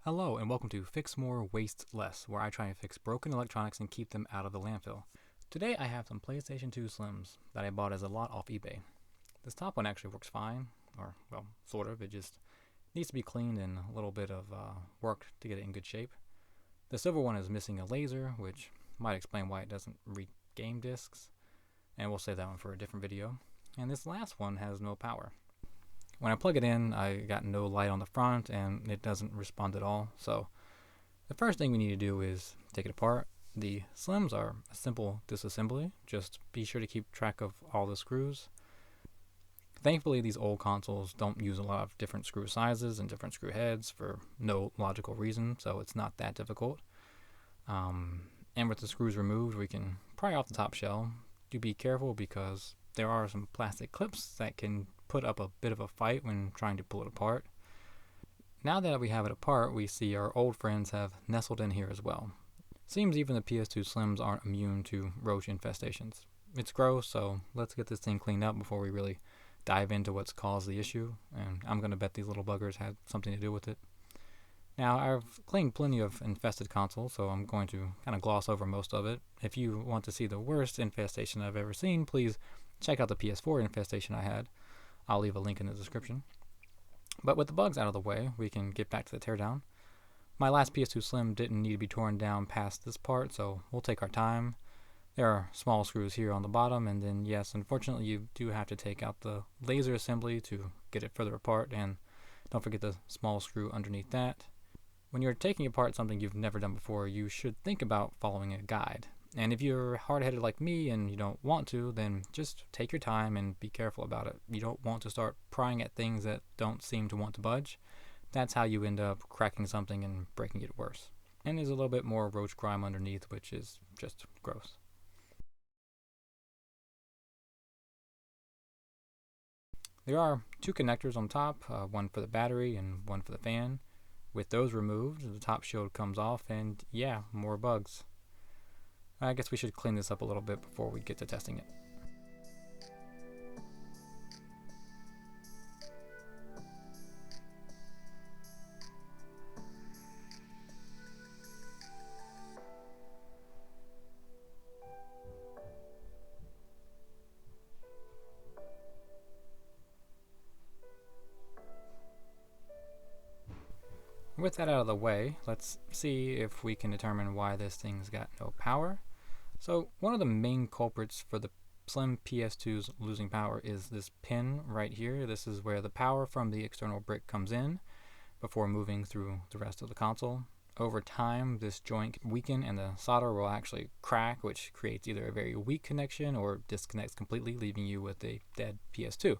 Hello and welcome to Fix More, Waste Less, where I try and fix broken electronics and keep them out of the landfill. Today I have some PlayStation 2 Slims that I bought as a lot off eBay. This top one actually works fine, or well, sort of. It just needs to be cleaned and a little bit of work to get it in good shape. The silver one is missing a laser, which might explain why it doesn't read game discs, and we'll save that one for a different video. And this last one has no power. When I plug it in, I got no light on the front and it doesn't respond at all. So the first thing we need to do is take it apart. The Slims are a simple disassembly. Just be sure to keep track of all the screws. Thankfully, these old consoles don't use a lot of different screw sizes and different screw heads for no logical reason, so it's not that difficult. And with the screws removed, we can pry off the top shell. Do be careful because there are some plastic clips that can put up a bit of a fight when trying to pull it apart. Now that we have it apart, we see our old friends have nestled in here as well. Seems even the PS2 Slims aren't immune to roach infestations. It's gross, so let's get this thing cleaned up before we really dive into what's caused the issue, and I'm going to bet these little buggers had something to do with it. Now, I've cleaned plenty of infested consoles, so I'm going to kind of gloss over most of it. If you want to see the worst infestation I've ever seen, please check out the PS4 infestation I had. I'll leave a link in the description. But with the bugs out of the way, we can get back to the teardown. My last PS2 Slim didn't need to be torn down past this part, so we'll take our time. There are small screws here on the bottom, and then yes, unfortunately you do have to take out the laser assembly to get it further apart, and don't forget the small screw underneath that. When you're taking apart something you've never done before, you should think about following a guide. And if you're hard-headed like me and you don't want to, then just take your time and be careful about it. You don't want to start prying at things that don't seem to want to budge. That's how you end up cracking something and breaking it worse. And there's a little bit more roach grime underneath, which is just gross. There are two connectors on top, one for the battery and one for the fan. With those removed, the top shield comes off, and yeah, more bugs. I guess we should clean this up a little bit before we get to testing it. With that out of the way, let's see if we can determine why this thing's got no power. So one of the main culprits for the Slim PS2's losing power is this pin right here. This is where the power from the external brick comes in before moving through the rest of the console. Over time, this joint can weaken and the solder will actually crack, which creates either a very weak connection or disconnects completely, leaving you with a dead PS2.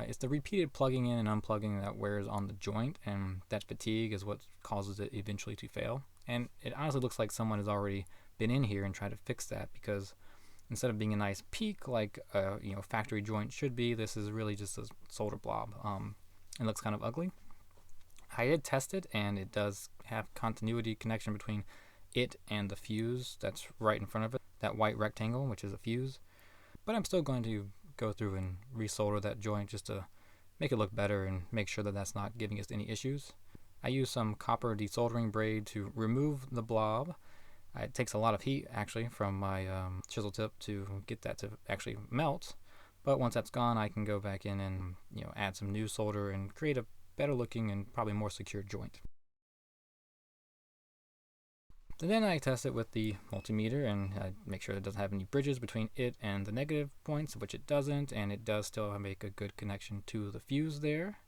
It's the repeated plugging in and unplugging that wears on the joint, and that fatigue is what causes it eventually to fail. And it honestly looks like someone has already been in here and tried to fix that, because instead of being a nice peak like a factory joint should be, this is really just a solder blob. It looks kind of ugly. I did test it, and it does have continuity connection between it and the fuse that's right in front of it, that white rectangle, which is a fuse. But I'm still going to go through and resolder that joint just to make it look better and make sure that that's not giving us any issues. I use some copper desoldering braid to remove the blob. It takes a lot of heat actually from my chisel tip to get that to actually melt, but once that's gone I can go back in and add some new solder and create a better looking and probably more secure joint. And then I test it with the multimeter and I make sure it doesn't have any bridges between it and the negative points, which it doesn't, and it does still make a good connection to the fuse there.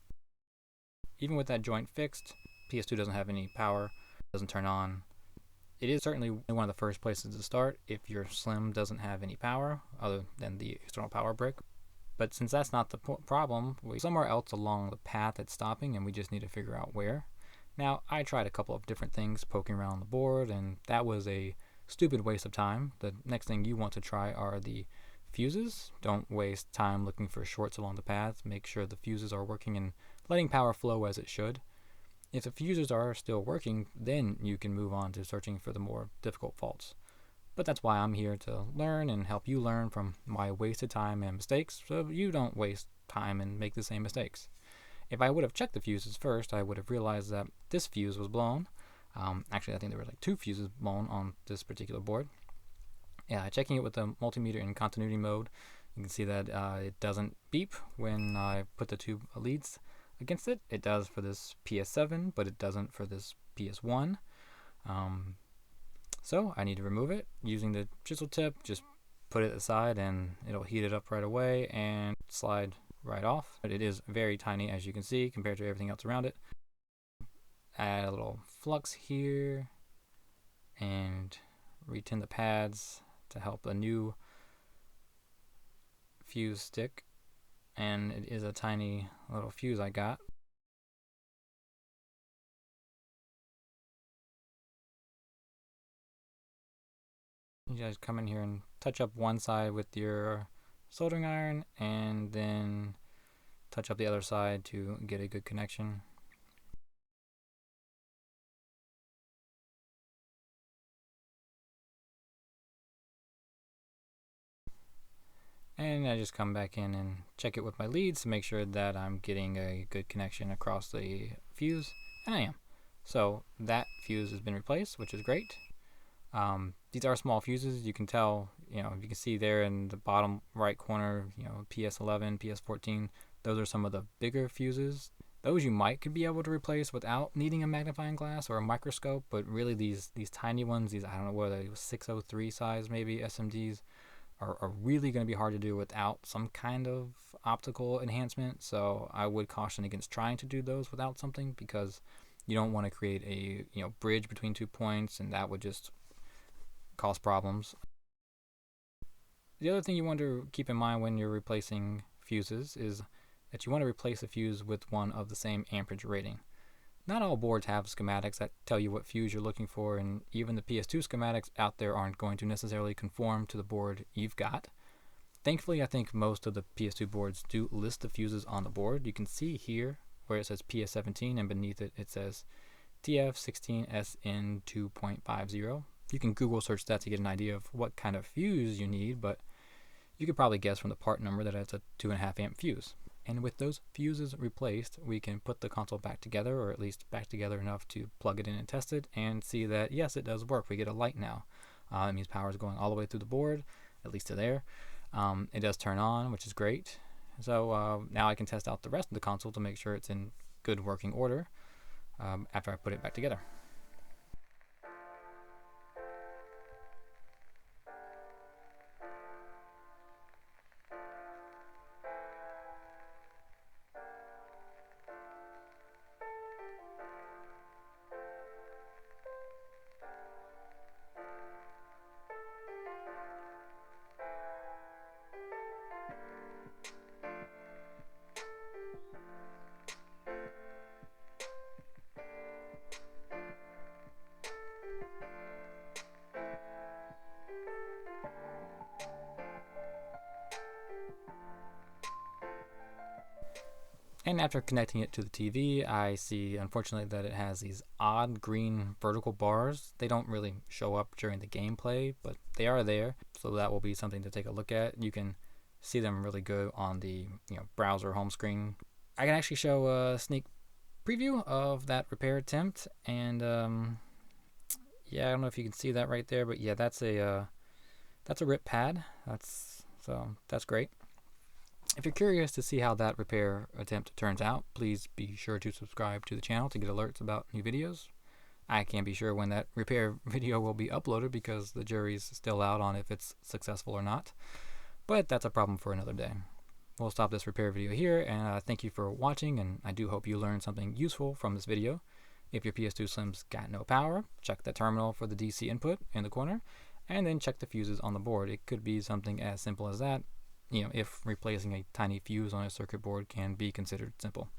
Even with that joint fixed, PS2 doesn't have any power, doesn't turn on. It is certainly one of the first places to start if your Slim doesn't have any power other than the external power brick. But since that's not the problem, we're somewhere else along the path it's stopping and we just need to figure out where. Now, I tried a couple of different things poking around the board, and that was a stupid waste of time. The next thing you want to try are the fuses. Don't waste time looking for shorts along the path. Make sure the fuses are working and letting power flow as it should. If the fuses are still working, then you can move on to searching for the more difficult faults. But that's why I'm here to learn and help you learn from my wasted time and mistakes, so you don't waste time and make the same mistakes. If I would have checked the fuses first, I would have realized that this fuse was blown. Actually, I think there were like 2 fuses blown on this particular board. Yeah, checking it with the multimeter in continuity mode, you can see that it doesn't beep when I put the 2 leads against it. It does for this PS7, but it doesn't for this PS1. So I need to remove it using the chisel tip. Just put it aside and it'll heat it up right away and slide right off. But it is very tiny, as you can see, compared to everything else around it. Add a little flux here and retin the pads to help a new fuse stick. And it is a tiny little fuse I got. You guys come in here and touch up one side with your soldering iron and then touch up the other side to get a good connection. And I just come back in and check it with my leads to make sure that I'm getting a good connection across the fuse, and I am. So that fuse has been replaced, which is great. These are small fuses. You can tell, you can see there in the bottom right corner, PS11, PS14, those are some of the bigger fuses. Those you could be able to replace without needing a magnifying glass or a microscope, but really these tiny ones, I don't know whether they were 603 size maybe SMDs, are really going to be hard to do without some kind of optical enhancement. So I would caution against trying to do those without something, because you don't want to create a bridge between 2 points, and that would just cause problems. The other thing you want to keep in mind when you're replacing fuses is that you want to replace a fuse with one of the same amperage rating. Not all boards have schematics that tell you what fuse you're looking for, and even the PS2 schematics out there aren't going to necessarily conform to the board you've got. Thankfully, I think most of the PS2 boards do list the fuses on the board. You can see here where it says PS17, and beneath it, it says TF16SN 2.50. You can Google search that to get an idea of what kind of fuse you need, but you could probably guess from the part number that it's a 2.5 amp fuse. And with those fuses replaced, we can put the console back together, or at least back together enough to plug it in and test it, and see that yes, it does work. We get a light now. It means power is going all the way through the board, at least to there. It does turn on, which is great. So now I can test out the rest of the console to make sure it's in good working order after I put it back together. And after connecting it to the TV, I see, unfortunately, that it has these odd green vertical bars. They don't really show up during the gameplay, but they are there, so that will be something to take a look at. You can see them really good on the browser home screen. I can actually show a sneak preview of that repair attempt, and yeah, I don't know if you can see that right there, but yeah, that's a rip pad. That's great. If you're curious to see how that repair attempt turns out, please be sure to subscribe to the channel to get alerts about new videos. I can't be sure when that repair video will be uploaded because the jury's still out on if it's successful or not, but that's a problem for another day. We'll stop this repair video here, and thank you for watching, and I do hope you learned something useful from this video. If your PS2 Slim's got no power, check the terminal for the DC input in the corner, and then check the fuses on the board. It could be something as simple as that. If replacing a tiny fuse on a circuit board can be considered simple.